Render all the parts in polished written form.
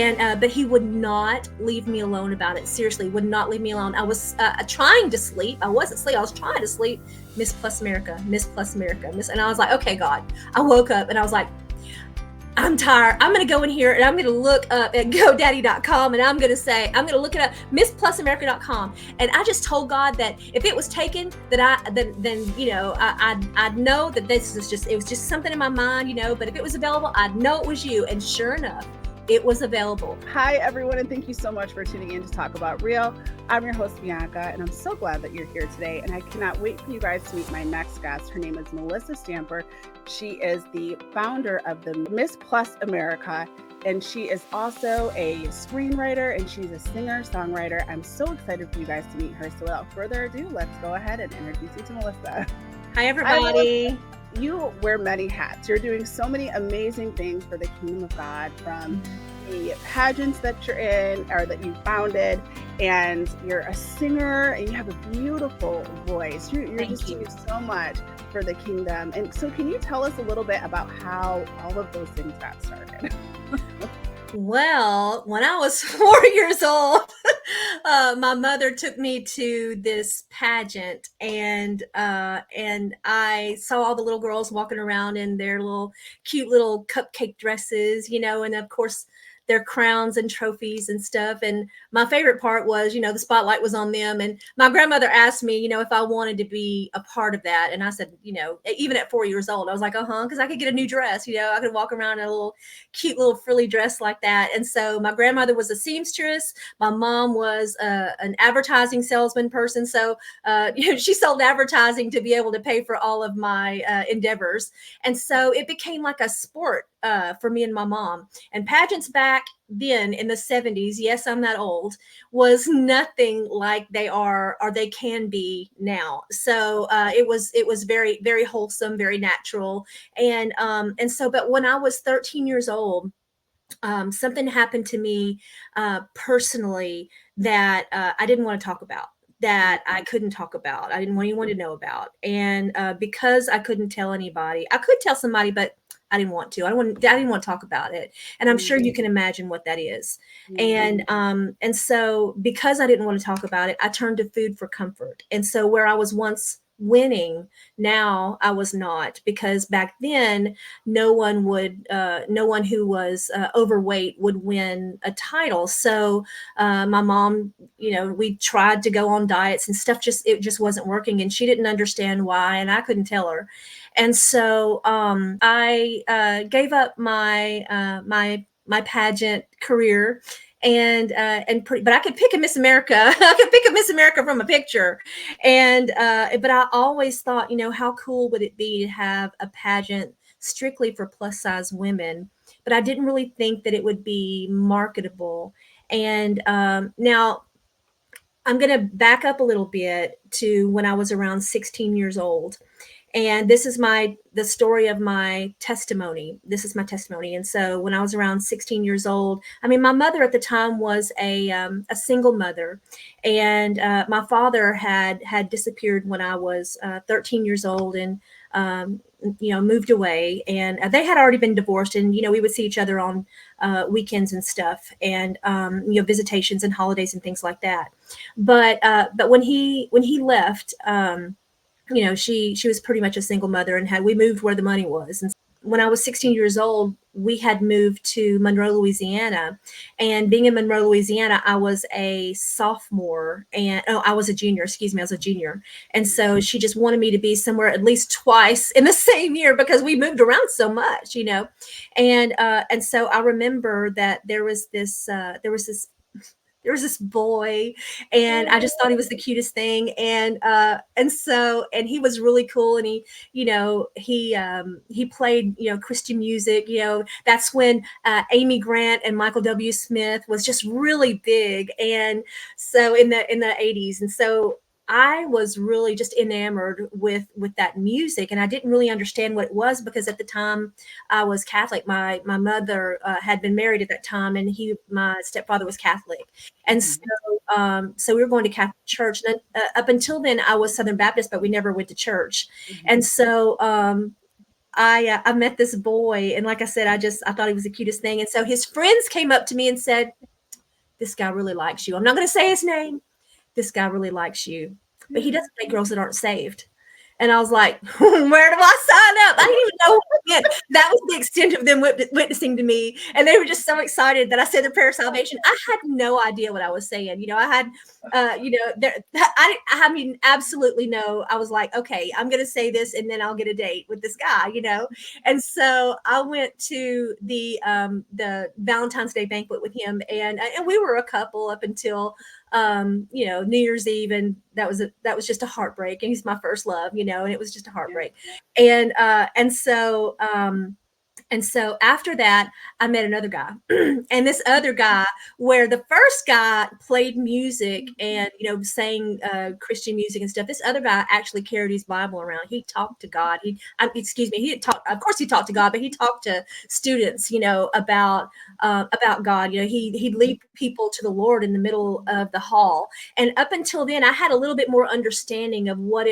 And but he would not leave me alone about it. Seriously, would not leave me alone. I was trying to sleep. I wasn't sleep. I was trying to sleep. Miss Plus America, Miss Plus America, Miss. And I was like, okay, God. I woke up and I was like, I'm tired. I'm going to go in here and I'm going to look up at GoDaddy.com and I'm going to look it up, MissPlusAmerica.com. And I just told God that if it was taken, that then I'd know that it was just something in my mind, but if it was available, I'd know it was you. And sure enough, it was available. Hi, everyone, and thank you so much for tuning in to Talk About Real. I'm your host, Bianca, and I'm so glad that you're here today. And I cannot wait for you guys to meet my next guest. Her name is Melissa Stamper. She is the founder of the Miss Plus America, and she is also a screenwriter, and she's a singer-songwriter. I'm so excited for you guys to meet her. So without further ado, let's go ahead and introduce you to Melissa. Hi, everybody. You wear many hats. You're doing so many amazing things for the kingdom of God, from the pageants that you're in or that you founded, and you're a singer and you have a beautiful voice. You're just doing so much for the kingdom. And so can you tell us a little bit about how all of those things got started? Well, when I was 4 years old, my mother took me to this pageant, and I saw all the little girls walking around in their cute little cupcake dresses, and of course their crowns and trophies and stuff. And my favorite part was, the spotlight was on them. And my grandmother asked me, if I wanted to be a part of that. And I said, even at 4 years old, I was like, because I could get a new dress. I could walk around in a cute little frilly dress like that. And so my grandmother was a seamstress. My mom was an advertising salesman person. So, she sold advertising to be able to pay for all of my endeavors. And so it became like a sport for me and my mom. And pageants back then in the 70s, yes, I'm that old, was nothing like they are or they can be now. So it was very, very wholesome, very natural. And so, but when I was 13 years old, something happened to me personally that I didn't want to talk about, that I couldn't talk about. I didn't want anyone to know about. And because I couldn't tell anybody, I could tell somebody, but I didn't want to. I didn't want to talk about it. And I'm sure you can imagine what that is. And so because I didn't want to talk about it, I turned to food for comfort. And so where I was once winning, now I was not, because back then no one who was overweight would win a title. So my mom, we tried to go on diets and stuff, it just wasn't working, and she didn't understand why, and I couldn't tell her. And so I gave up my my pageant career, but I could pick a Miss America. I could pick a Miss America from a picture, but I always thought, how cool would it be to have a pageant strictly for plus size women? But I didn't really think that it would be marketable. And now I'm going to back up a little bit to when I was around 16 years old. And this is the story of my testimony. This is my testimony. And so when I was around 16 years old, my mother at the time was a single mother, and my father had disappeared when I was 13 years old, and moved away. And they had already been divorced, and we would see each other on weekends and stuff, and visitations and holidays and things like that. But when he left. She was pretty much a single mother, and we moved where the money was. And when I was 16 years old, we had moved to Monroe, Louisiana. And being in Monroe, Louisiana, I was a sophomore, and I was a junior, excuse me, I was a junior. And so she just wanted me to be somewhere at least twice in the same year, because we moved around so much, and so I remember that there was this boy, and I just thought he was the cutest thing. And he was really cool. And he played, Christian music. That's when Amy Grant and Michael W. Smith was just really big. And so in the 80s. And so I was really just enamored with that music, and I didn't really understand what it was, because at the time I was Catholic. My mother had been married at that time, and my stepfather was Catholic, and so we were going to Catholic church. And up until then, I was Southern Baptist, but we never went to church, and so I met this boy, and like I said, I thought he was the cutest thing. And so his friends came up to me and said, "This guy really likes you." I'm not going to say his name. "This guy really likes you, but he Yeah. doesn't date girls that aren't saved." And I was like, "Where do I sign up?" I didn't even know what it meant. That was the extent of them witnessing to me, and they were just so excited that I said the prayer of salvation. I had no idea what I was saying. I had, I mean, absolutely no. I was like, okay, I'm going to say this, and then I'll get a date with this guy. And so I went to the Valentine's Day banquet with him, and we were a couple up until New Year's Eve, and that was just a heartbreak. And he's my first love, and it was just a Yeah. heartbreak. And so after that, I met another guy. And this other guy, where the first guy played music and, sang Christian music and stuff, this other guy actually carried his Bible around. He talked to God. Excuse me, he didn't talk, of course he talked to God, but he talked to students, about God. He'd lead people to the Lord in the middle of the hall. And up until then, I had a little bit more understanding of what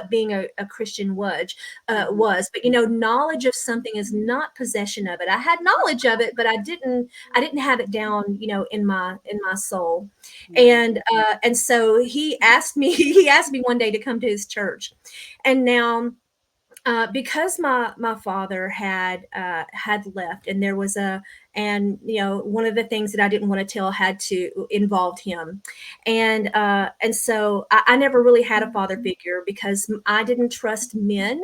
being a Christian was. But knowledge of something is not possession of it. I had knowledge of it, but I didn't have it down, in my soul. Right. And so he asked me he asked me one day to come to his church. And now, because my father had left, and there was one of the things that I didn't want to tell had to involved him. And so I never really had a father figure because I didn't trust men.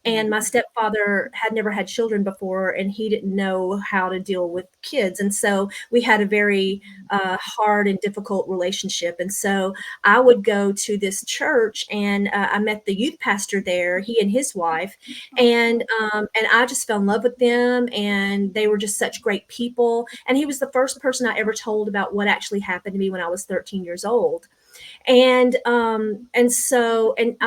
And my stepfather had never had children before, and he didn't know how to deal with kids. And so we had a very hard and difficult relationship. And so I would go to this church, and I met the youth pastor there, he and his wife, and I just fell in love with them, and they were just such great people. And he was the first person I ever told about what actually happened to me when I was 13 years old. And I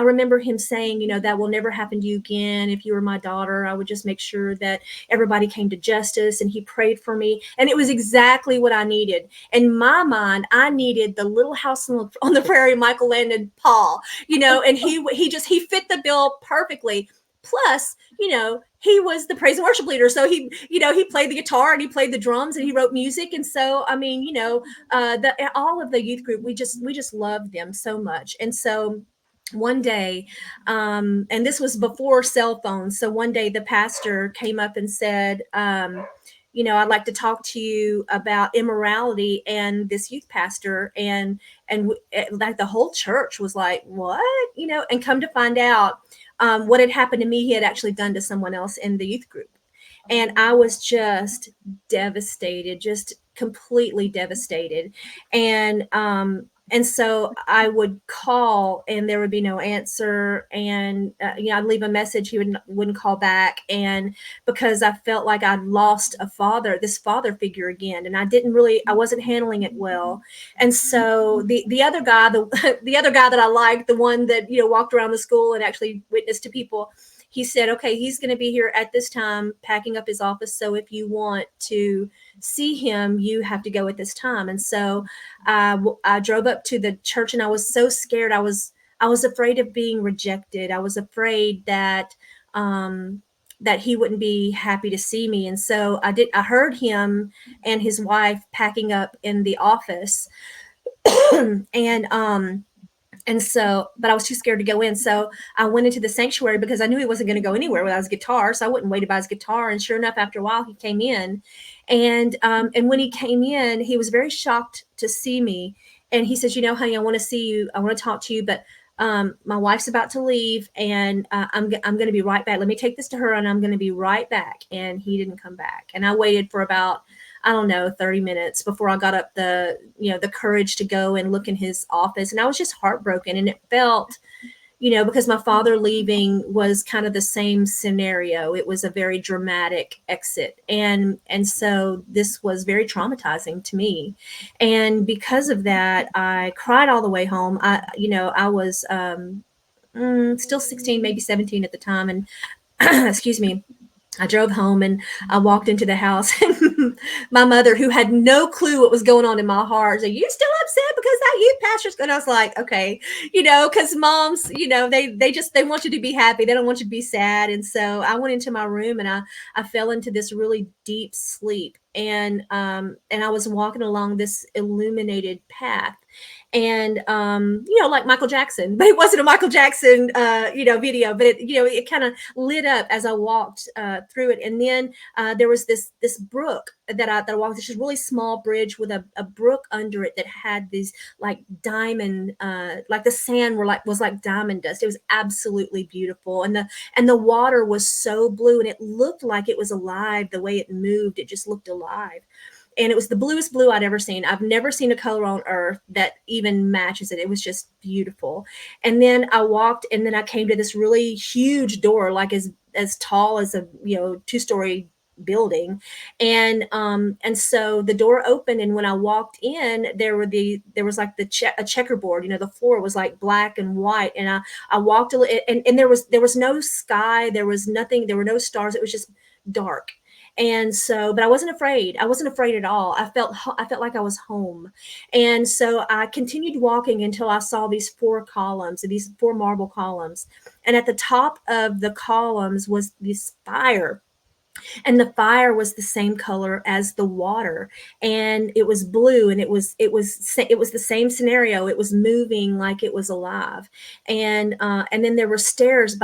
remember him saying, that will never happen to you again. If you were my daughter, I would just make sure that everybody came to justice. And he prayed for me, and it was exactly what I needed. In my mind, I needed the Little House on the Prairie, Michael Landon Paul, and he fit the bill perfectly. Plus, he was the praise and worship leader, so he played the guitar and he played the drums and he wrote music. And so, I mean, all of the youth group, we just loved them so much. And so one day, and this was before cell phones, so one day the pastor came up and said, I'd like to talk to you about immorality. And this youth pastor like the whole church was like, what? And come to find out, what had happened to me, he had actually done to someone else in the youth group. And I was just devastated, just completely devastated. And so I would call, and there would be no answer. And I'd leave a message, he wouldn't call back. And because I felt like I'd lost this father figure again, and I wasn't handling it well. And so the other guy, the other guy that I liked, the one that walked around the school and actually witnessed to people, he said, okay, he's going to be here at this time packing up his office. So if you want to see him, you have to go at this time. And so I drove up to the church, and I was so scared. I was afraid of being rejected. I was afraid that he wouldn't be happy to see me. And so I heard him and his wife packing up in the office. But I was too scared to go in. So I went into the sanctuary because I knew he wasn't going to go anywhere without his guitar. So I wouldn't wait to buy his guitar. And sure enough, after a while, he came in. And when he came in, he was very shocked to see me. And he says, honey, I want to see you. I want to talk to you, but my wife's about to leave, and I'm going to be right back. Let me take this to her, and I'm going to be right back. And he didn't come back. And I waited for about, I don't know, 30 minutes before I got up the courage to go and look in his office. And I was just heartbroken. And it felt, because my father leaving was kind of the same scenario. It was a very dramatic exit. And so this was very traumatizing to me. And because of that, I cried all the way home. I was still 16, maybe 17 at the time. And excuse me. I drove home, and I walked into the house, and my mother, who had no clue what was going on in my heart, said, "You still upset because that youth pastor's?" And I was like, "Okay," because moms, they want you to be happy. They don't want you to be sad. And so I went into my room and I fell into this really deep sleep. And I was walking along this illuminated path, and like Michael Jackson, but it wasn't a Michael Jackson video, but it kind of lit up as I walked through it. And then there was this brook that I walked. This really small bridge with a brook under it that had these like diamond, like the sand was like diamond dust. It was absolutely beautiful, and the water was so blue, and it looked like it was alive. The way it moved, it just looked alive, and it was the bluest blue I'd ever seen. I've never seen a color on earth that even matches it. It was just beautiful. And then I walked, and then I came to this really huge door, like as tall as a 2-story building. And so the door opened, and when I walked in, there was like a checkerboard. The floor was like black and white, and I walked and there was no sky, there was nothing, there were no stars. It was just dark. And so, but I wasn't afraid. I wasn't afraid at all. I felt like I was home. And so I continued walking until I saw these 4 columns, these 4 marble columns. And at the top of the columns was this fire, and the fire was the same color as the water, and it was blue, and it was the same scenario. It was moving like it was alive. And then there were stairs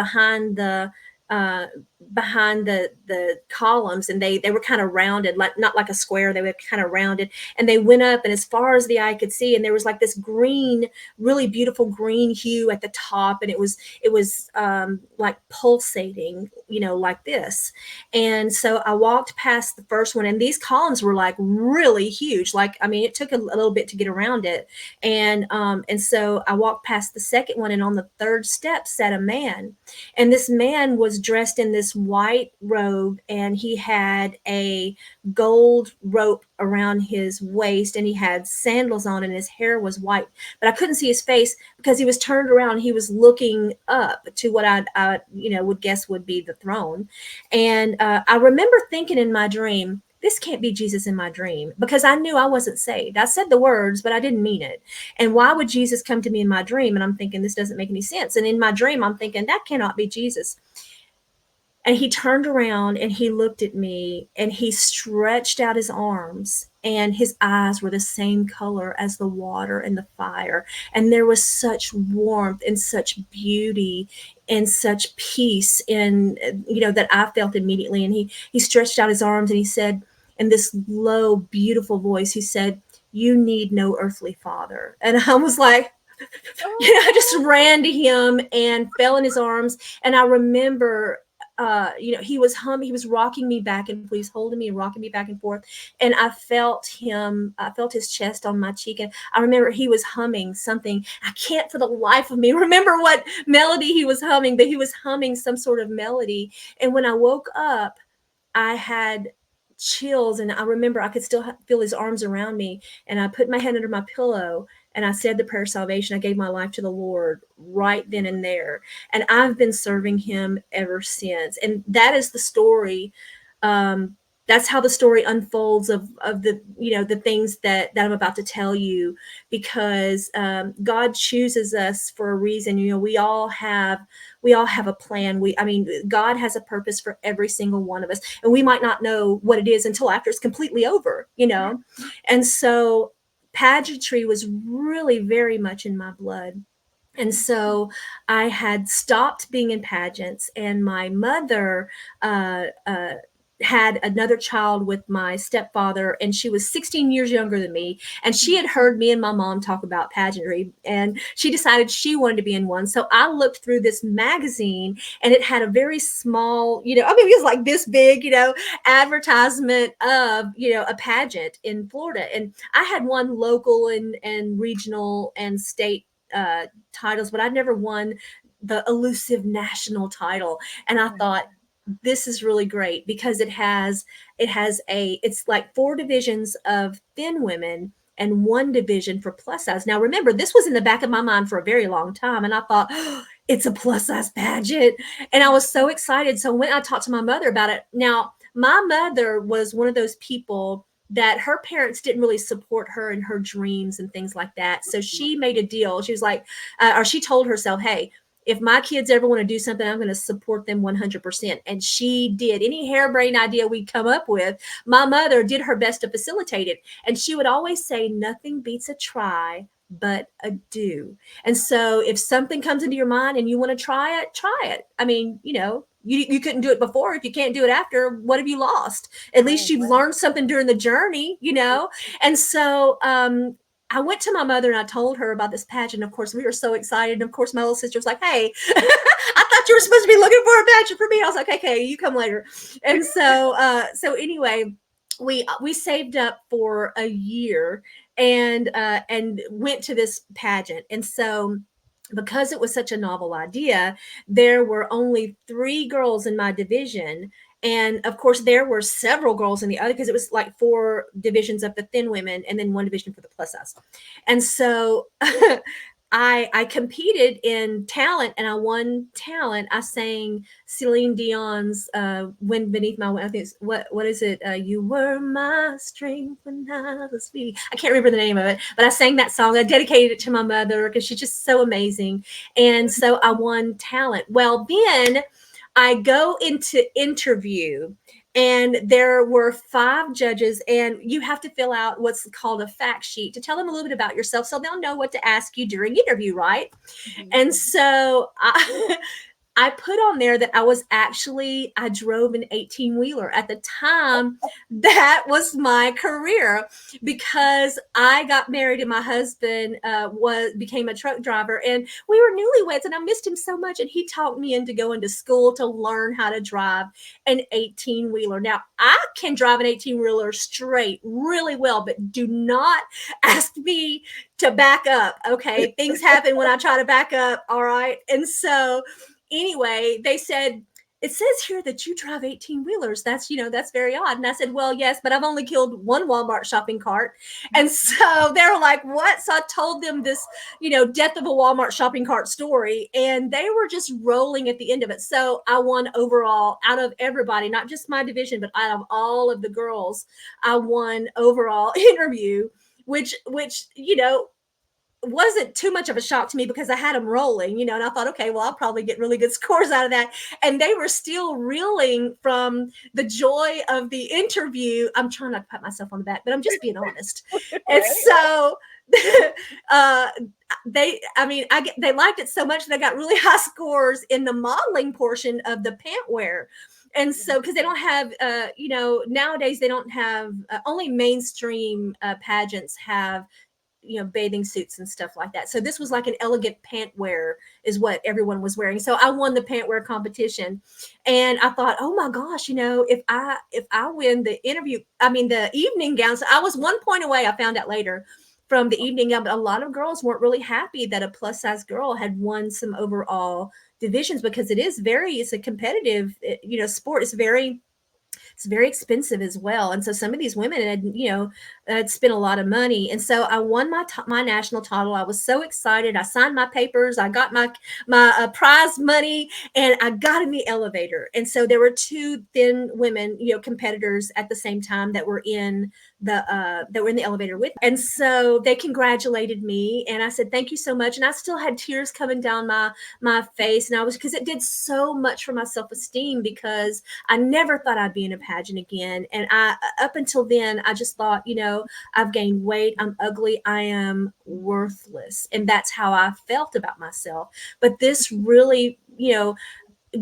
uh behind the columns, and they were kind of rounded, like not like a square. They were kind of rounded, and they went up, and as far as the eye could see, and there was like this green, really beautiful green hue at the top, and it was like pulsating, like this. And so I walked past the first one, and these columns were like really huge. Like, I mean, it took a little bit to get around it. And so I walked past the second one, and on the third step sat a man. And this man was dressed in this white robe, and he had a gold rope around his waist, and he had sandals on, and his hair was white. But I couldn't see his face because he was turned around. He was looking up to what I would guess would be the throne. And I remember thinking in my dream, this can't be Jesus in my dream, because I knew I wasn't saved. I said the words, but I didn't mean it. And why would Jesus come to me in my dream? And I'm thinking, this doesn't make any sense. And in my dream, I'm thinking, that cannot be Jesus. And he turned around and he looked at me, and he stretched out his arms, and his eyes were the same color as the water and the fire. And there was such warmth and such beauty and such peace in, that I felt immediately. And he stretched out his arms, and he said, in this low, beautiful voice, he said, "You need no earthly father." And I was like, I just ran to him and fell in his arms. And I remember, he was humming, he was rocking me back and forth, holding me and rocking me back and forth. And I felt his chest on my cheek. And I remember he was humming something. I can't for the life of me remember what melody he was humming, but he was humming some sort of melody. And when I woke up, I had chills, and I remember I could still feel his arms around me. And I put my head under my pillow, and I said the prayer of salvation. I gave my life to the Lord right then and there. And I've been serving him ever since. And that is the story. Um, that's how the story unfolds of the things that I'm about to tell you, because God chooses us for a reason. We all have a plan. God has a purpose for every single one of us, and we might not know what it is until after it's completely over. And so pageantry was really very much in my blood. And so I had stopped being in pageants, and my mother had another child with my stepfather, and she was 16 years younger than me. And she had heard me and my mom talk about pageantry, and she decided she wanted to be in one. So I looked through this magazine, and it had a very small, it was like this big, advertisement of, a pageant in Florida. And I had won local and regional and state titles, but I'd never won the elusive national title. And I thought, this is really great, because it's like 4 divisions of thin women and 1 division for plus size. Now remember, this was in the back of my mind for a very long time, and I thought, oh, it's a plus size pageant. And I was so excited. So when I talked to my mother about it, now my mother was one of those people that her parents didn't really support her in her dreams and things like that. So she made a deal. She was like, or she told herself, hey, if my kids ever want to do something, I'm going to support them 100%. And she did. Any harebrained idea we come up with, my mother did her best to facilitate it. And she would always say, nothing beats a try but a do. And so if something comes into your mind and you want to try it, try it. I mean, you couldn't do it before. If you can't do it after, what have you lost? At least you've learned something during the journey. And so I went to my mother and I told her about this pageant. Of course, we were so excited. And of course, my little sister was like, hey, I thought you were supposed to be looking for a pageant for me. I was like, okay, you come later. And so anyway, we saved up for a year and went to this pageant. And so because it was such a novel idea, there were only 3 girls in my division. And of course, there were several girls in the other because it was like 4 divisions of the thin women and then 1 division for the plus size. And so I competed in talent and I won talent. I sang Celine Dion's "Wind Beneath My Wings." I think it's, what is it? You were my strength when I was weak. I can't remember the name of it, but I sang that song. I dedicated it to my mother because she's just so amazing. And so I won talent. Well, then I go into interview and there were 5 judges and you have to fill out what's called a fact sheet to tell them a little bit about yourself so they'll know what to ask you during interview, right? Mm-hmm. And so I put on there that I drove an 18-wheeler. At the time, that was my career because I got married and my husband became a truck driver and we were newlyweds and I missed him so much. And he talked me into going to school to learn how to drive an 18-wheeler. Now, I can drive an 18-wheeler straight really well, but do not ask me to back up. Okay. Things happen when I try to back up. All right. And so anyway, they said, it says here that you drive 18-wheelers. That's very odd. And I said, well, yes, but I've only killed 1 Walmart shopping cart. And so they were like, what? So I told them this, death of a Walmart shopping cart story. And they were just rolling at the end of it. So I won overall out of everybody, not just my division, but out of all of the girls, I won overall interview, which wasn't too much of a shock to me because I had them rolling, and I thought, okay, well, I'll probably get really good scores out of that. And they were still reeling from the joy of the interview. I'm trying not to pat myself on the back, but I'm just being honest. And so they liked it so much they got really high scores in the modeling portion of the pant wear. And so, because they don't have, nowadays they don't have, only mainstream pageants have bathing suits and stuff like that. So this was like an elegant pant wear is what everyone was wearing. So I won the pant wear competition and I thought, oh my gosh, if I win the the evening gown. So I was 1 point away, I found out later, from the evening gown, but a lot of girls weren't really happy that a plus size girl had won some overall divisions because it's a competitive, sport. It's very expensive as well. And so some of these women had spent a lot of money. And so I won my national title. I was so excited. I signed my papers. I got my prize money and I got in the elevator. And so there were 2 thin women, competitors at the same time that were in the elevator with me. And so they congratulated me and I said, thank you so much. And I still had tears coming down my face. And because it did so much for my self-esteem because I never thought I'd be in a pageant again. And up until then, I just thought, I've gained weight. I'm ugly. I am worthless. And that's how I felt about myself. But this really,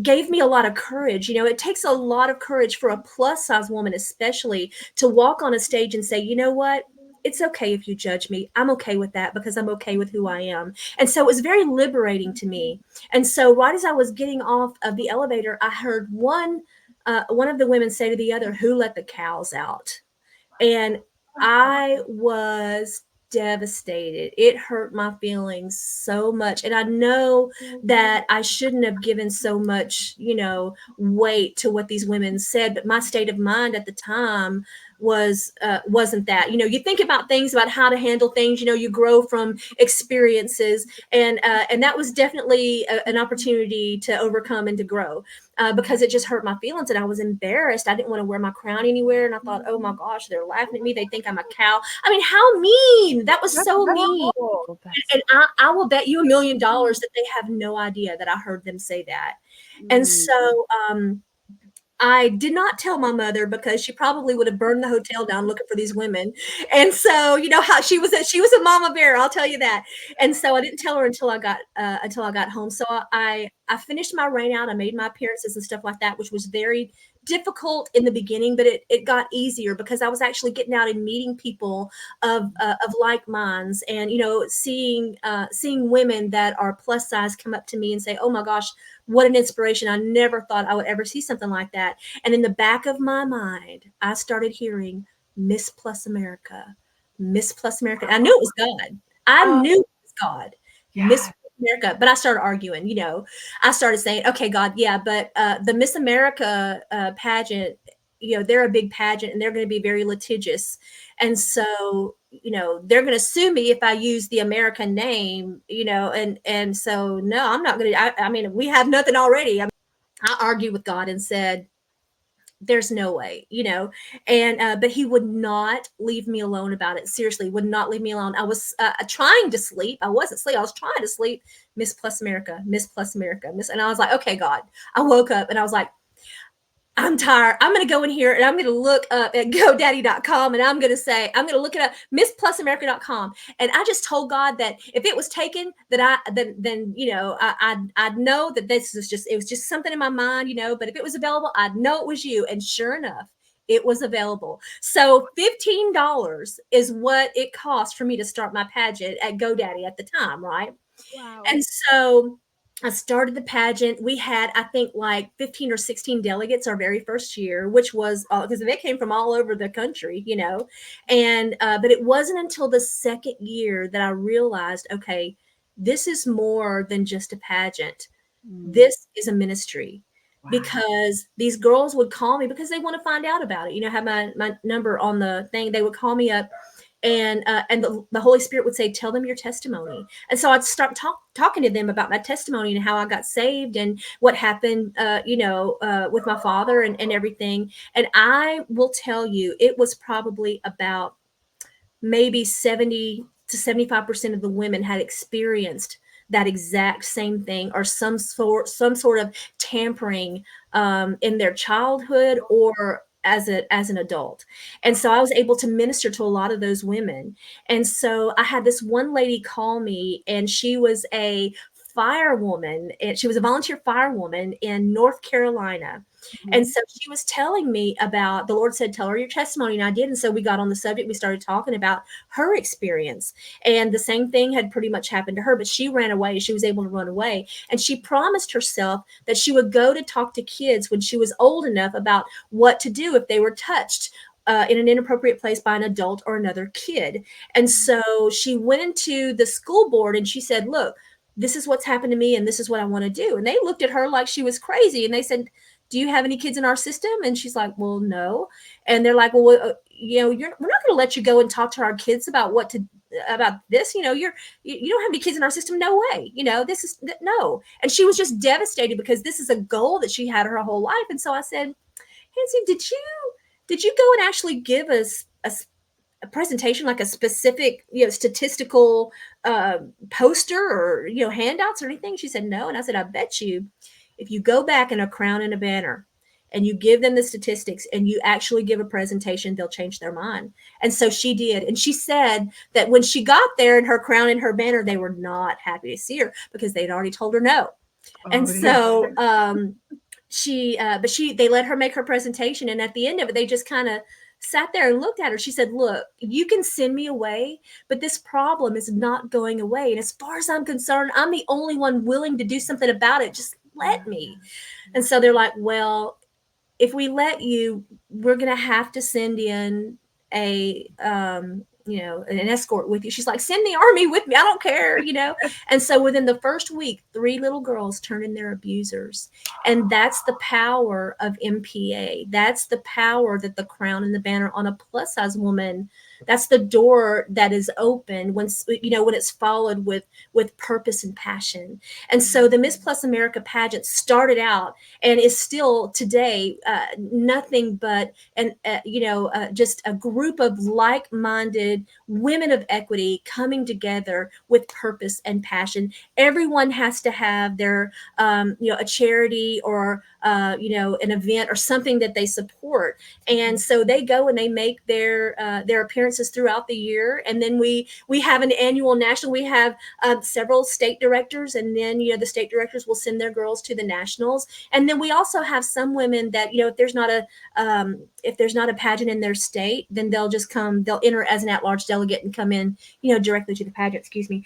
gave me a lot of courage. It takes a lot of courage for a plus size woman, especially, to walk on a stage and say, you know what? It's okay if you judge me. I'm okay with that because I'm okay with who I am. And so it was very liberating to me. And so right as I was getting off of the elevator, I heard one of the women say to the other, who let the cows out? And I was devastated. It hurt my feelings so much. And I know that I shouldn't have given so much, weight to what these women said, but my state of mind at the time wasn't that. You think about things, about how to handle things. You grow from experiences, and that was definitely an opportunity to overcome and to grow, because it just hurt my feelings and I was embarrassed. I didn't want to wear my crown anywhere, and I thought, oh my gosh, they're laughing at me. They think I'm a cow. I mean, how mean! That was That's so mean. horrible. That's And I will bet you $1,000,000 that they have no idea that I heard them say that. And mm, so, I did not tell my mother because she probably would have burned the hotel down looking for these women. And so, you know how she was a mama bear, I'll tell you that. And so I didn't tell her until I got home. So I finished my rain out. I made my appearances and stuff like that, which was very difficult in the beginning, but it got easier because I was actually getting out and meeting people of like minds, and seeing women that are plus size come up to me and say, "Oh my gosh, what an inspiration. I never thought I would ever see something like that." And in the back of my mind, I started hearing Miss Plus America, Miss Plus America. I knew it was God. I oh, knew it was God, Miss yeah. Plus America. But I started arguing. I started saying, "Okay, God, yeah, but the Miss America pageant, they're a big pageant and they're going to be very litigious, and so." They're going to sue me if I use the American name, and so no, I'm not going to. I mean, we have nothing already. I argued with God and said, "There's no way," and but He would not leave me alone about it. Seriously, would not leave me alone. I was trying to sleep. I wasn't sleep. I was trying to sleep. Miss Plus America, Miss Plus America, Miss, and I was like, "Okay, God." I woke up and I was like, "I'm tired. I'm going to go in here and I'm going to look up at GoDaddy.com and I'm going to look it up, MissPlusAmerica.com." And I just told God that if it was taken, that then, I'd know that it was just something in my mind, but if it was available, I'd know it was you. And sure enough, it was available. So $15 is what it cost for me to start my pageant at GoDaddy at the time, right? Wow. And so I started the pageant. We had, I think, like 15 or 16 delegates our very first year, which was because they came from all over the country, And, but it wasn't until the second year that I realized, okay, this is more than just a pageant. Mm, This is a ministry, wow. because these girls would call me because they want to find out about it. Have my number on the thing. They would call me up, and the Holy Spirit would say, "Tell them your testimony." And so I'd start talking to them about my testimony and how I got saved and what happened, with my father and everything. And I will tell you, it was probably about maybe 70 to 75% of the women had experienced that exact same thing, or some sort of tampering in their childhood or as an adult. And so I was able to minister to a lot of those women. And so I had this one lady call me, and she was a firewoman, and she was a volunteer firewoman in North Carolina. And Mhm. so she was telling me about, the Lord said, "Tell her your testimony." And I did. And so we got on the subject. We started talking about her experience. And the same thing had pretty much happened to her, but she ran away. She was able to run away. And she promised herself that she would go to talk to kids when she was old enough about what to do if they were touched in an inappropriate place by an adult or another kid. And so she went into the school board and she said, "Look, this is what's happened to me and this is what I want to do." And they looked at her like she was crazy, and they said, "Do you have any kids in our system?" And she's like, "Well, no." And they're like, "Well, we're not going to let you go and talk to our kids about about this. You don't have any kids in our system. No way. This is no." And she was just devastated because this is a goal that she had her whole life. And so I said, "Hansie, did you go and actually give us a presentation, like a specific, statistical uh, poster or, handouts or anything?" She said, "No." And I said, "I bet you if you go back in a crown and a banner and you give them the statistics and you actually give a presentation, they'll change their mind." And so she did. And she said that when she got there in her crown and her banner, they were not happy to see her because they'd already told her no. And Oh, dear. so they let her make her presentation, and at the end of it they just kind of sat there and looked at her. She said, "Look, you can send me away, but this problem is not going away, and as far as I'm concerned, I'm the only one willing to do something about it. Just let me." And so they're like, "Well, if we let you, we're going to have to send in a an escort with you. She's like, send the army with me. I don't care. And so within the first week, 3 little girls turned in their abusers. And that's the power of MPA. That's the power that the crown and the banner on a plus size woman, that's the door that is open when it's followed with purpose and passion. And so the Miss Plus America pageant started out and is still today nothing but just a group of like-minded women of equity coming together with purpose and passion. Everyone has to have their a charity or an event or something that they support, and so they go and they make their appearances throughout the year, and then we have an annual national. We have several state directors, and then the state directors will send their girls to the nationals, and then we also have some women that if there's not a pageant in their state, then they'll enter as an at-large delegate and come in directly to the pageant. Excuse me.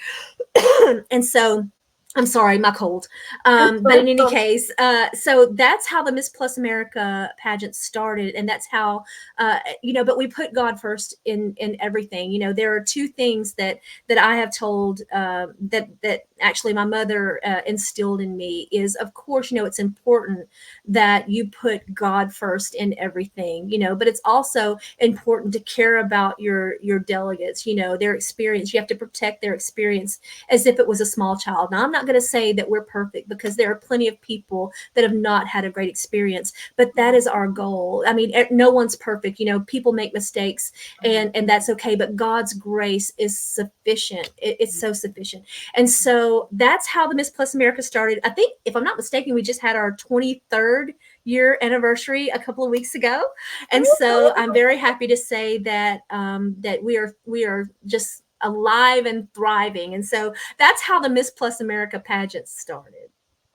And so I'm sorry, my cold. But in any case, so that's how the Miss Plus America pageant started, and that's how but we put God first in everything. There are 2 things that I have told that actually my mother instilled in me is, of course, it's important that you put God first in everything, but it's also important to care about your delegates, their experience. You have to protect their experience as if it was a small child. Now, I'm not going to say that we're perfect, because there are plenty of people that have not had a great experience, but that is our goal. I mean, no one's perfect. People make mistakes, and that's okay, but God's grace is sufficient. It's so sufficient. And so that's how the Miss Plus America started. I think, if I'm not mistaken, we just had our 23rd year anniversary a couple of weeks ago, and so I'm very happy to say that that we are just alive and thriving. And so that's how the Miss Plus America pageant started.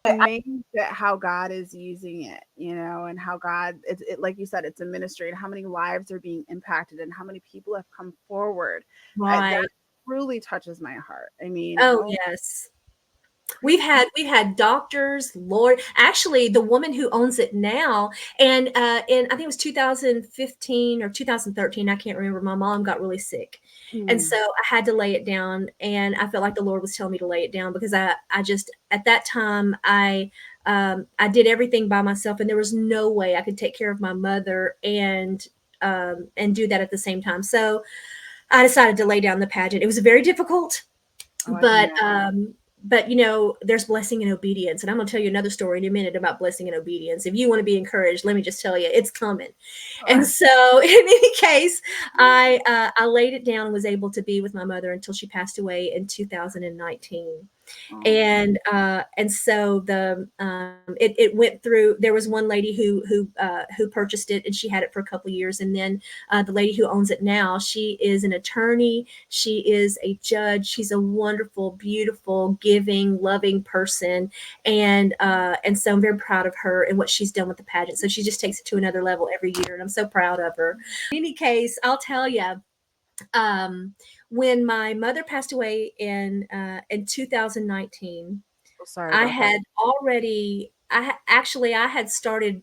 Amazing how God is using it, and how God, like you said, it's a ministry, and how many lives are being impacted, and how many people have come forward. Right. That truly touches my heart. I mean, oh yes. We've had doctors, Lord. Actually, the woman who owns it now, and in I think it was 2015 or 2013, I can't remember. My mom got really sick, and so I had to lay it down. And I felt like the Lord was telling me to lay it down, because I just at that time I did everything by myself, and there was no way I could take care of my mother and do that at the same time. So I decided to lay down the pageant. It was very difficult, but there's blessing in obedience, and I'm going to tell you another story in a minute about blessing and obedience. If you want to be encouraged, let me just tell you, it's coming. And so in any case, I laid it down and was able to be with my mother until she passed away in 2019. And so it went through. There was one lady who purchased it, and she had it for a couple of years, and then the lady who owns it now, she is an attorney, she is a judge, she's a wonderful, beautiful, giving, loving person, and so I'm very proud of her and what she's done with the pageant. So she just takes it to another level every year, and I'm so proud of her. In any case, I'll tell you, when my mother passed away in 2019, I had already I had started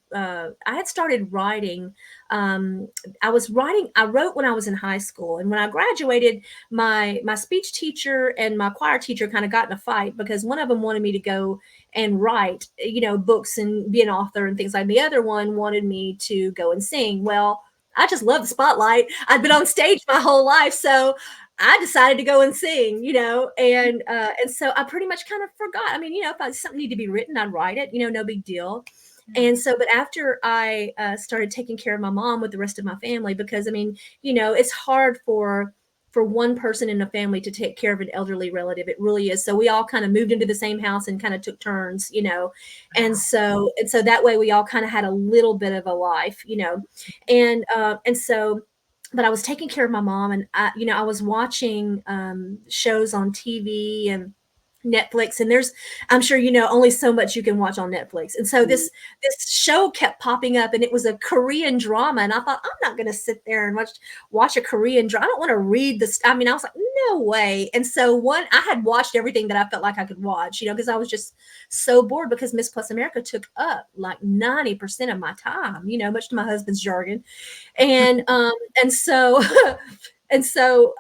writing. I wrote when I was in high school, and when I graduated, my speech teacher and my choir teacher kind of got in a fight, because one of them wanted me to go and write books and be an author and things like that. The other one wanted me to go and sing. Well, I just love the spotlight. I'd been on stage my whole life, so I decided to go and sing, and so I pretty much kind of forgot. I mean, if something needed to be written, I'd write it, no big deal. And so, but after I started taking care of my mom with the rest of my family, because I mean, it's hard for one person in a family to take care of an elderly relative. It really is. So we all kind of moved into the same house and kind of took turns, and so that way we all kind of had a little bit of a life, and so. But I was taking care of my mom, and I was watching shows on TV and Netflix, and I'm sure only so much you can watch on Netflix. And so this show kept popping up, and it was a Korean drama, and I thought, I'm not going to sit there and watch a Korean drama. I don't want to read this. I mean, I was like, no way. And so I had watched everything that I felt like I could watch, because I was just so bored, because Miss Plus America took up like 90% of my time, much to my husband's jargon. And so And so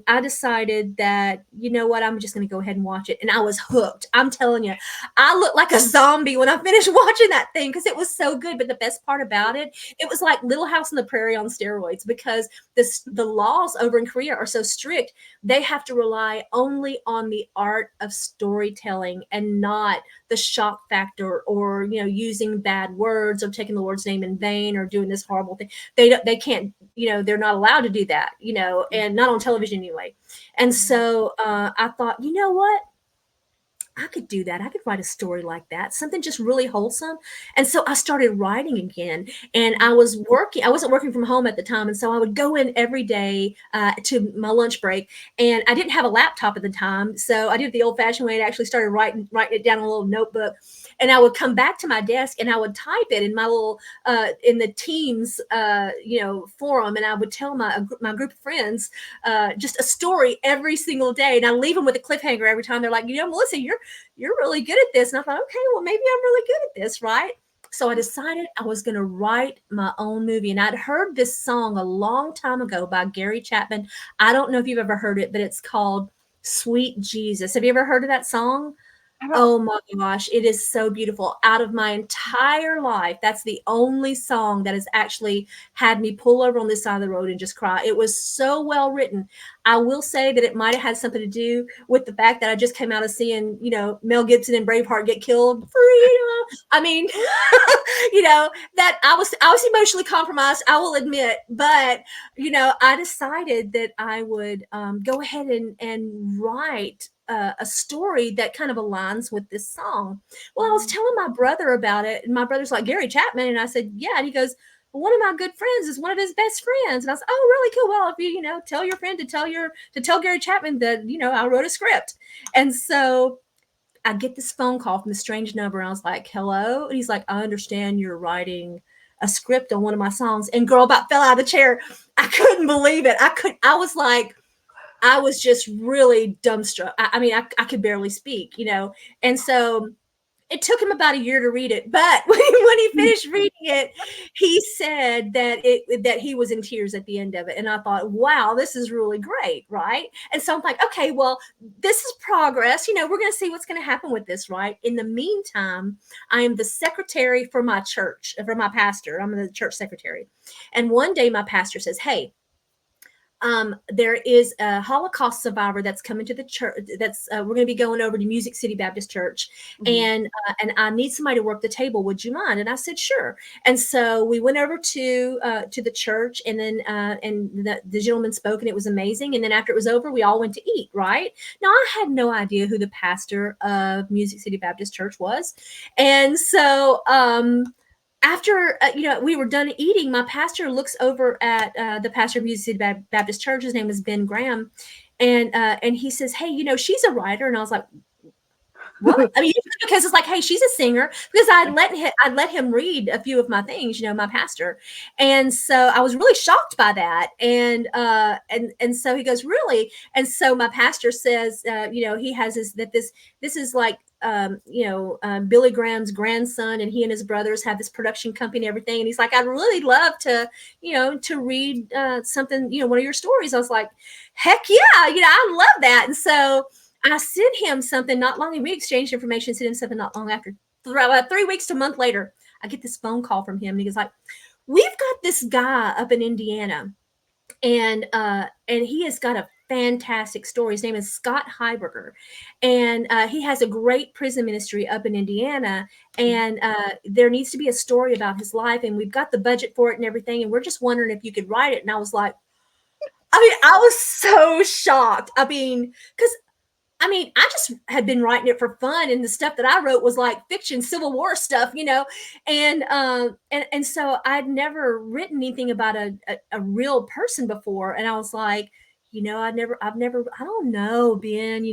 I decided that, you know what, I'm just going to go ahead and watch it. And I was hooked. I'm telling you, I looked like a zombie when I finished watching that thing because it was so good. But the best part about it, it was like Little House on the Prairie on steroids, because the laws over in Korea are so strict. They have to rely only on the art of storytelling and not the shock factor, or using bad words, or taking the Lord's name in vain, or doing this horrible thing. They can't, they're not allowed to do that, and not on television anyway. And so I thought, you know what, I could do that. I could write a story like that, something just really wholesome. And so I started writing again. And I was working, I wasn't working from home at the time. And so I would go in every day to my lunch break. And I didn't have a laptop at the time. So I did it the old fashioned way and actually started writing it down in a little notebook. And I would come back to my desk and I would type it in my little, in the Teams, forum. And I would tell my group of friends just a story every single day. And I leave them with a cliffhanger every time. They're like, Melissa, you're really good at this. And I thought, okay, well, maybe I'm really good at this, right? So I decided I was going to write my own movie. And I'd heard this song a long time ago by Gary Chapman. I don't know if you've ever heard it, but it's called Sweet Jesus. Have you ever heard of that song? Oh my gosh, it is so beautiful. Out of my entire life, that's the only song that has actually had me pull over on this side of the road and just cry. It was so well written. I will say that it might have had something to do with the fact that I just came out of seeing, Mel Gibson and Braveheart get killed. Freedom. I mean, that I was emotionally compromised, I will admit, but I decided that I would go ahead and write a story that kind of aligns with this song. Well, I was telling my brother about it, and my brother's like, Gary Chapman, and I said, yeah, and he goes, well, one of my good friends is one of his best friends, and I was, oh, really cool. Well, if you tell your friend to tell Gary Chapman that I wrote a script, and so I get this phone call from a strange number, and I was like, hello, and he's like, I understand you're writing a script on one of my songs, and girl about fell out of the chair. I couldn't believe it. I was like, I was just really dumbstruck. I mean, I could barely speak, and so it took him about a year to read it. But when he finished reading it, he said that he was in tears at the end of it. And I thought, wow, this is really great, right? And so I'm like, okay, well, this is progress. We're going to see what's going to happen with this, right? In the meantime, I am the secretary for my church, for my pastor. I'm the church secretary. And one day my pastor says, hey, there is a Holocaust survivor that's coming to the church. That's we're going to be going over to Music City Baptist Church, and I need somebody to work the table. Would you mind? And I said, sure. And so we went over to the church, and then and the gentleman spoke, and it was amazing. And then after it was over, we all went to eat. Right now, I had no idea who the pastor of Music City Baptist Church was, and so after we were done eating, my pastor looks over at the pastor of Music City Baptist Church. His name is Ben Graham, and he says, hey, she's a writer. And I was like, what? I mean, because it's like, hey, she's a singer, because I'd let him read a few of my things, my pastor. And so I was really shocked by that. And so he goes, really? And so my pastor says, he has this is like, Billy Graham's grandson, and he and his brothers have this production company and everything. And he's like, I'd really love to, to read something, one of your stories. I was like, heck yeah, I love that. And so I sent him something not long, and we exchanged information, sent him something not long after. About 3 weeks to a month later, I get this phone call from him, and he goes like, we've got this guy up in Indiana, and he has got a fantastic story. His name is Scott Heiberger, and he has a great prison ministry up in Indiana, and there needs to be a story about his life, and we've got the budget for it and everything, and we're just wondering if you could write it. And I was like, I was so shocked. Because I just had been writing it for fun, and the stuff that I wrote was like fiction, Civil War stuff, and so I'd never written anything about a real person before, and I was like, I don't know, Ben,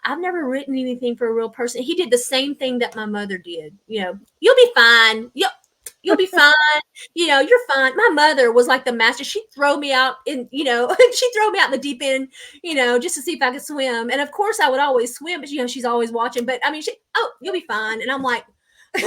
I've never written anything for a real person. He did the same thing that my mother did. You'll be fine. You'll be fine. You're fine. My mother was like the master. She'd throw me out she'd throw me out in the deep end, just to see if I could swim. And of course I would always swim, but she's always watching. But you'll be fine. And I'm like, Okay,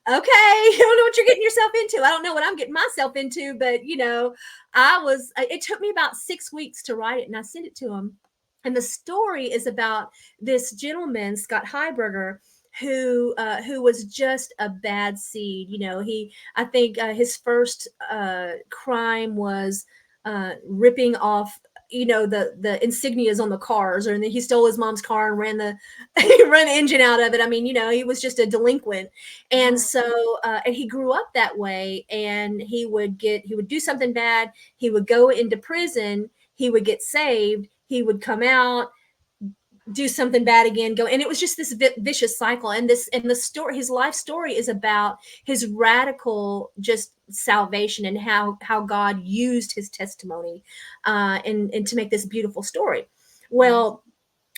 you don't know what you're getting yourself into. I don't know what I'm getting myself into, but it took me about 6 weeks to write it, and I sent it to him. And the story is about this gentleman, Scott Heiberger, who was just a bad seed. I think his first crime was ripping off the insignias on the cars, or and then he stole his mom's car and ran the he ran the engine out of it. I mean, he was just a delinquent. And so and he grew up that way, and he would do something bad, he would go into prison, he would get saved, he would come out, do something bad again, go, and it was just this vicious cycle. And the story, his life story, is about his radical just salvation, and how God used his testimony and to make this beautiful story. Well,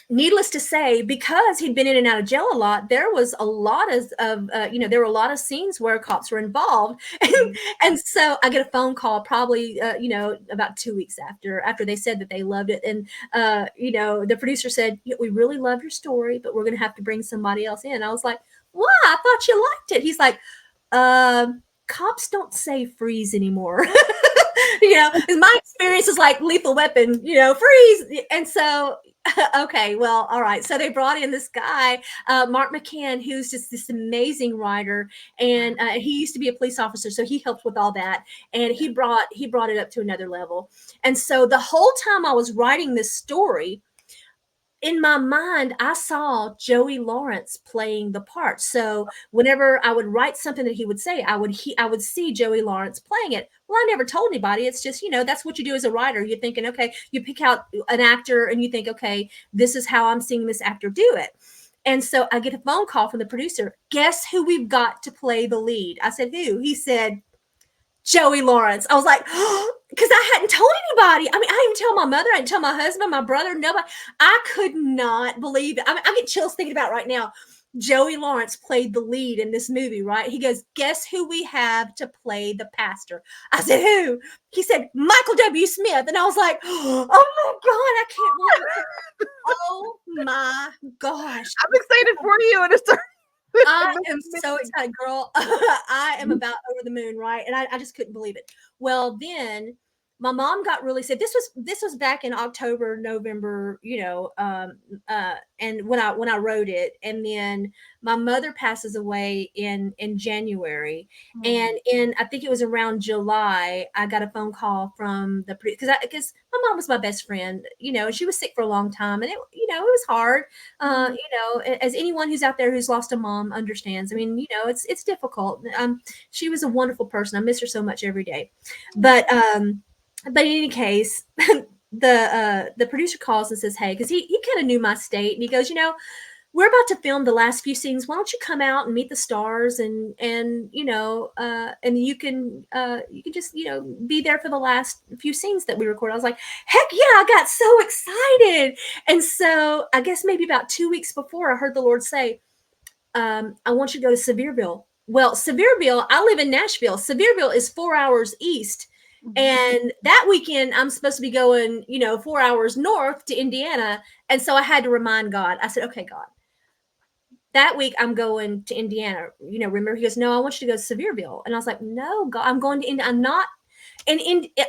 needless to say, because he'd been in and out of jail a lot, there was a lot there were a lot of scenes where cops were involved. And so I get a phone call probably about 2 weeks after they said that they loved it. And the producer said, we really love your story, but we're going to have to bring somebody else in. I was like, why? I thought you liked it. He's like, cops don't say freeze anymore. My experience is like Lethal Weapon, freeze. And so, okay, well, all right. So they brought in this guy, Mark McCann, who's just this amazing writer, and he used to be a police officer, so he helped with all that, and he brought it up to another level. And so the whole time I was writing this story, in my mind, I saw Joey Lawrence playing the part. So whenever I would write something that he would say, I would see Joey Lawrence playing it. Well, I never told anybody. It's just, that's what you do as a writer. You're thinking, okay, you pick out an actor and you think, okay, this is how I'm seeing this actor do it. And so I get a phone call from the producer. Guess who we've got to play the lead? I said, who? He said, Joey Lawrence. I was like, because I hadn't told anybody. I mean, I didn't tell my mother, I didn't tell my husband, my brother, nobody. I could not believe it. I mean, I get chills thinking about it right now. Joey Lawrence played the lead in this movie, right? He goes, guess who we have to play the pastor? I said, who? He said, Michael W. Smith. And I was like, oh my God, I can't believe it. Oh my gosh. I'm excited for you. And it's I am so excited, girl. I am about over the moon, right? And I just couldn't believe it. Well, then my mom got really sick. This was back in October, November, and when I wrote it, and then my mother passes away in January, and I think it was around July, I got a phone call from the because my mom was my best friend, and she was sick for a long time, and it was hard, as anyone who's out there who's lost a mom understands. I mean, it's difficult. She was a wonderful person. I miss her so much every day, but in any case, the producer calls and says, hey, because he kind of knew my state, and he goes, we're about to film the last few scenes. Why don't you come out and meet the stars, and you can just be there for the last few scenes that we record. I was like, heck yeah, I got so excited. And so I guess maybe about 2 weeks before, I heard the Lord say, I want you to go to Sevierville. Well, Sevierville, I live in Nashville. Sevierville is 4 hours east. And that weekend, I'm supposed to be going, 4 hours north to Indiana. And so I had to remind God. I said, okay, God, that week I'm going to Indiana. Remember, he goes, no, I want you to go to Sevierville. And I was like, no, God, I'm going to Indiana. I'm not.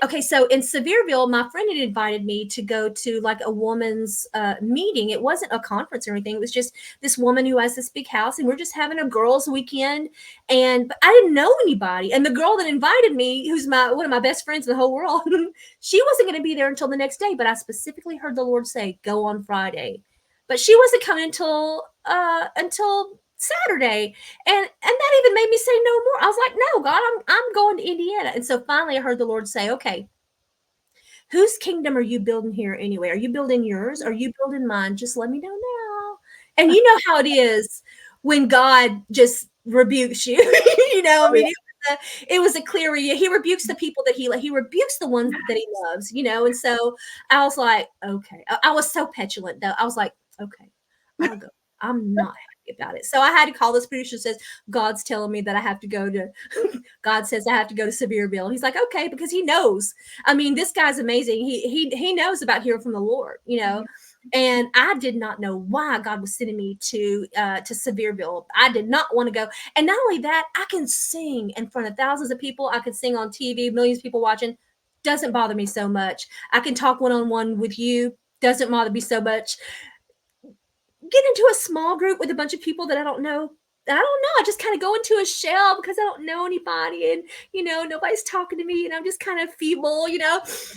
Okay, so in Sevierville, my friend had invited me to go to like a woman's meeting. It wasn't a conference or anything. It was just this woman who has this big house, and we're just having a girls' weekend. But I didn't know anybody. And the girl that invited me, who's one of my best friends in the whole world, she wasn't going to be there until the next day. But I specifically heard the Lord say, go on Friday. But she wasn't coming until Saturday, and that even made me say no more. I was like, no, God, I'm going to Indiana. And so finally I heard the Lord say, okay, whose kingdom are you building here anyway? Are you building yours? Are you building mine? Just let me know now. And you know how it is when God just rebukes you. It was a clear, he rebukes the people that he rebukes the ones that he loves, and so I was like, okay. I was so petulant though. I was like, okay, I'll go. I'm not about it. So I had to call this producer, says, God's telling me that I have to go to, God says I have to go to Sevierville. He's like, okay, because he knows. I mean, this guy's amazing. He knows about hearing from the Lord, you know. And I did not know why God was sending me to Sevierville. I did not want to go. And not only that, I can sing in front of thousands of people. I can sing on TV, millions of people watching. Doesn't bother me so much. I can talk one on one with you. Doesn't bother me so much. Get into a small group with a bunch of people that I don't know. I don't know. I just kind of go into a shell because I don't know anybody, and nobody's talking to me, and I'm just kind of feeble,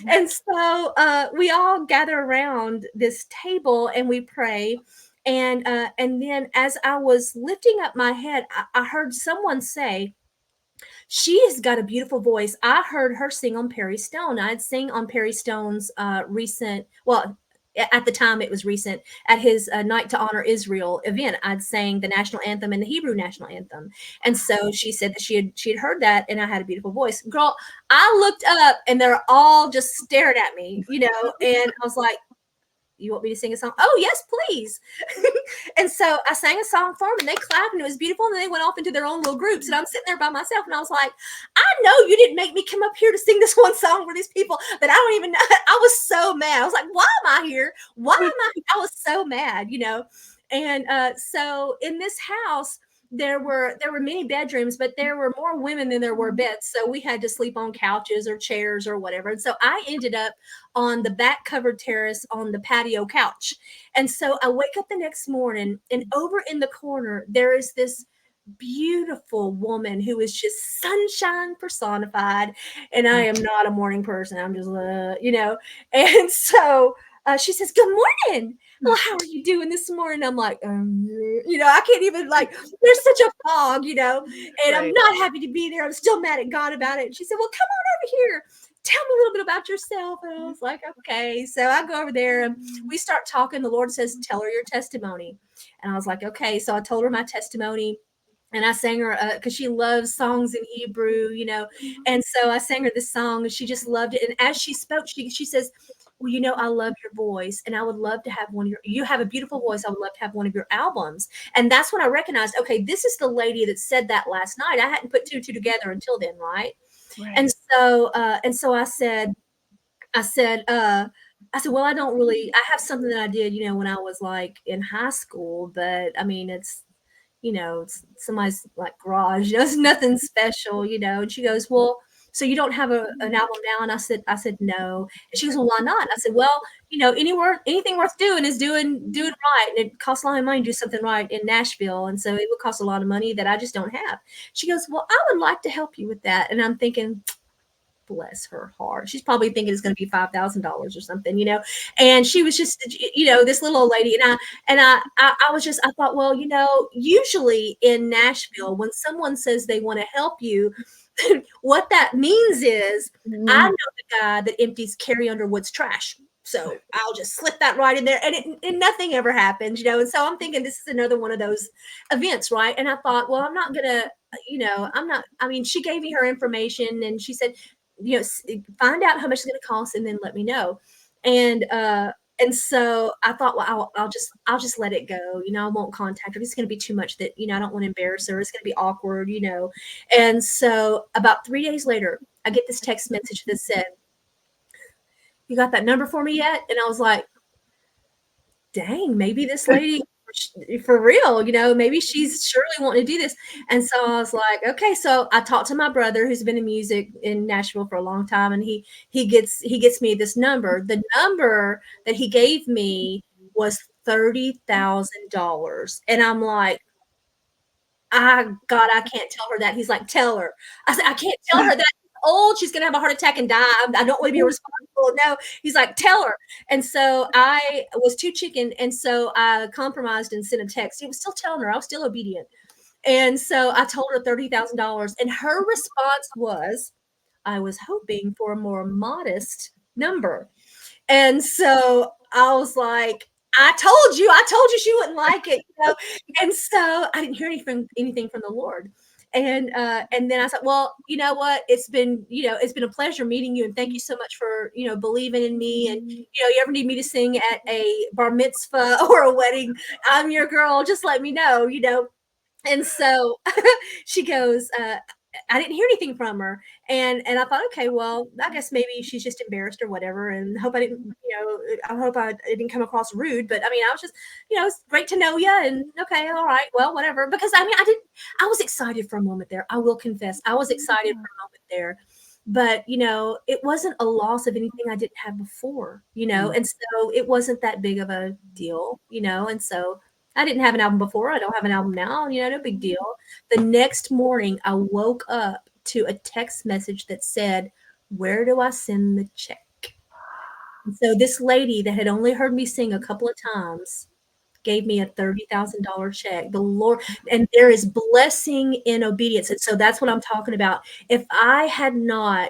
And so we all gather around this table and we pray. And then as I was lifting up my head, I heard someone say, she has got a beautiful voice. I heard her sing on Perry Stone. I'd sing on Perry Stone's recent, well, at the time it was recent, at his Night to Honor Israel event. I'd sang the national anthem and the Hebrew national anthem. And so she said that she had heard that, and I had a beautiful voice. Girl, I looked up and they're all just staring at me, and I was like, you want me to sing a song? Oh, yes, please. And so I sang a song for them, and they clapped, and it was beautiful. And then they went off into their own little groups, and I'm sitting there by myself, and I was like, I know you didn't make me come up here to sing this one song for these people that I don't even know. I was so mad. I was like, why am I here? Why am I here? I was so mad, And so in this house, there were many bedrooms, but there were more women than there were beds. So we had to sleep on couches or chairs or whatever. And so I ended up on the back covered terrace on the patio couch. And so I wake up the next morning, and over in the corner, there is this beautiful woman who is just sunshine personified. And I am not a morning person. I'm just, And so she says, good morning. Well, how are you doing this morning? I'm like, I can't even, there's such a fog, and right. I'm not happy to be there. I'm still mad at God about it. And she said, well, come on over here. Tell me a little bit about yourself. And I was like, okay. So I go over there and we start talking. The Lord says, tell her your testimony. And I was like, okay. So I told her my testimony. And I sang her because she loves songs in Hebrew, And so I sang her this song, and she just loved it. And as she spoke, she says, well, I love your voice, and I would love to have you have a beautiful voice. I would love to have one of your albums. And that's when I recognized, okay, this is the lady that said that last night. I hadn't put two and two together until then. Right. And so I said, well, I have something that I did, when I was like in high school, but I mean, it's somebody's like garage, it's nothing special, And she goes, well, so you don't have an album now? And I said, no. And she goes, well, why not? I said, well, anything worth doing is doing right. And it costs a lot of money to do something right in Nashville. And so it would cost a lot of money that I just don't have. She goes, well, I would like to help you with that. And I'm thinking, bless her heart. She's probably thinking it's going to be $5,000 or something, And she was just, this little old lady. And I thought, well, usually in Nashville, when someone says they want to help you, what that means is I know the guy that empties Carrie Underwood's trash. So I'll just slip that right in there, and nothing ever happens, And so I'm thinking this is another one of those events, right? And I thought, well, I'm not gonna, she gave me her information, and she said, find out how much it's going to cost, and then let me know. And so I thought, well, I'll just let it go. I won't contact her. It's going to be too much that, I don't want to embarrass her. It's going to be awkward, And so about 3 days later, I get this text message that said, you got that number for me yet? And I was like, dang, maybe this lady for real, maybe she's surely wanting to do this. And so I was like, okay. So I talked to my brother who's been in music in Nashville for a long time, and he gets me this number. The number that he gave me was $30,000. And I'm like, God, I can't tell her that. He's like, tell her. I said, I can't tell her that. Old, she's gonna have a heart attack and die. I don't want to be responsible. No, he's like, tell her. And so I was too chicken, and so I compromised and sent a text. He was still telling her. I was still obedient, and so I told her $30,000, and her response was, I was hoping for a more modest number. And so I was like, I told you she wouldn't like it, And so I didn't hear anything from the Lord. And then I said, well, you know what? It's been a pleasure meeting you, and thank you so much for believing in me. And you ever need me to sing at a bar mitzvah or a wedding, I'm your girl. Just let me know. And so she goes, I didn't hear anything from her. And I thought, okay, well, I guess maybe she's just embarrassed or whatever. And hope I didn't, I hope I didn't come across rude. But I mean, I was just, it's great to know you. And okay, all right, well, whatever. Because I mean, I was excited for a moment there. I will confess, I was excited for a moment there. But it wasn't a loss of anything I didn't have before, and so it wasn't that big of a deal, and so I didn't have an album before. I don't have an album now, no big deal. The next morning, I woke up to a text message that said, "Where do I send the check?" And so this lady that had only heard me sing a couple of times gave me a $30,000 check. The Lord, and there is blessing in obedience. And so that's what I'm talking about. If I had gone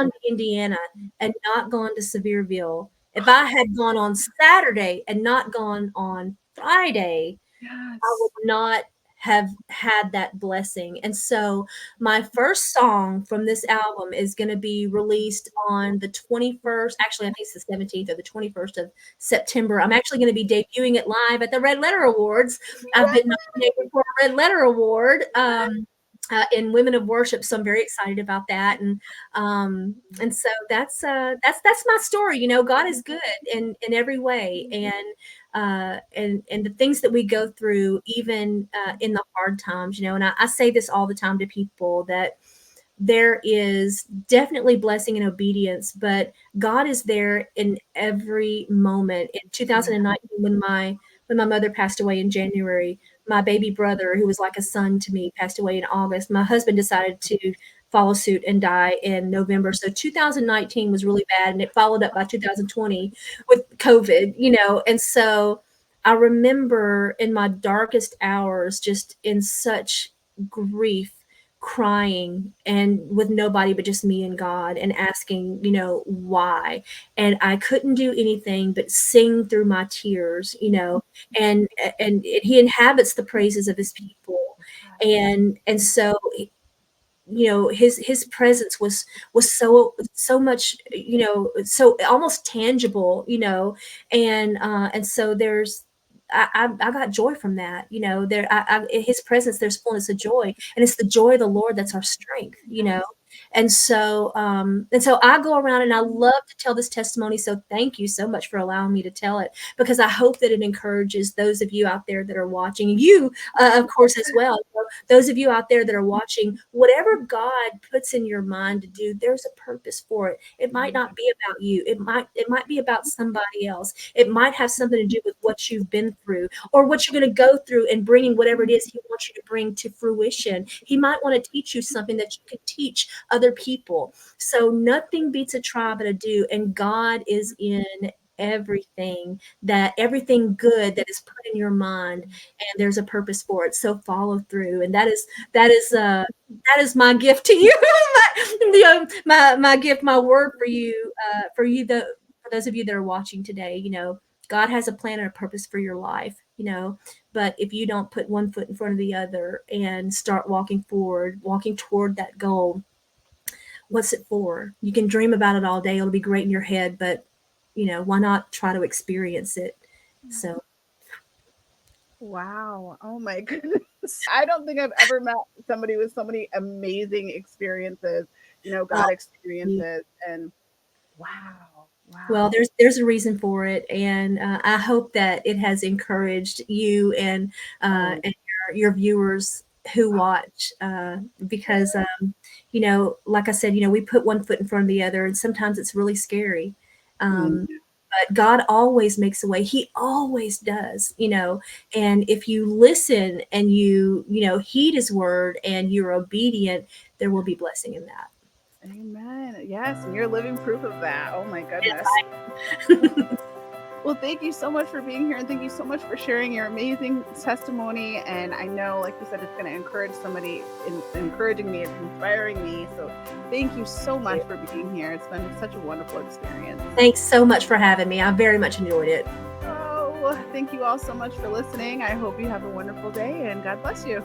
to Indiana and not gone to Sevierville, if I had gone on Saturday and not gone on Friday, I would not have had that blessing. And so my first song from this album is going to be released on the 21st. Actually, I think it's the 17th or the 21st of September. I'm actually going to be debuting it live at the Red Letter Awards. I've been nominated for a Red Letter Award. In Women of Worship, so I'm very excited about that, and so that's my story. God is good in every way, and the things that we go through, even in the hard times, and I say this all the time to people, that there is definitely blessing and obedience, but God is there in every moment. In 2019, when my mother passed away in January, my baby brother, who was like a son to me, passed away in August. My husband decided to follow suit and die in November. So 2019 was really bad, and it followed up by 2020 with COVID, and so I remember in my darkest hours, just in such grief, crying, and with nobody but just me and God, and asking, why. And I couldn't do anything but sing through my tears, and he inhabits the praises of his people. And so his presence was so much, so almost tangible, and so I got joy from that, his presence, there's fullness of joy, and it's the joy of the Lord that's our strength, and so I go around and I love to tell this testimony. So thank you so much for allowing me to tell it, because I hope that it encourages those of you out there that are watching, and you, of course, as well. Those of you out there that are watching, whatever God puts in your mind to do, there's a purpose for it. It might not be about you. It might be about somebody else. It might have something to do with what you've been through, or what you're going to go through, and bringing whatever it is he wants you to bring to fruition. He might want to teach you something that you could teach other people. So nothing beats a try but a do, and God is in everything good that is put in your mind, and there's a purpose for it. So follow through, and that is my gift to you. my gift, my word for you, for those of you that are watching today. God has a plan and a purpose for your life, but if you don't put one foot in front of the other and start walking toward that goal, what's it for? You can dream about it all day. It'll be great in your head, but why not try to experience it? So. Wow. Oh my goodness. I don't think I've ever met somebody with so many amazing experiences, God experiences, and wow. Well, there's a reason for it, and I hope that it has encouraged you and your viewers who watch, because like I said, we put one foot in front of the other, and sometimes it's really scary. But God always makes a way. He always does, and if you listen and you heed his word and you're obedient, there will be blessing in that. Amen. Yes, and you're living proof of that. Oh my goodness. Well, thank you so much for being here, and thank you so much for sharing your amazing testimony. And I know, like you said, it's going to encourage somebody, encouraging me, it's inspiring me. So thank you so much for being here. It's been such a wonderful experience. Thanks so much for having me. I very much enjoyed it. Oh, thank you all so much for listening. I hope you have a wonderful day, and God bless you.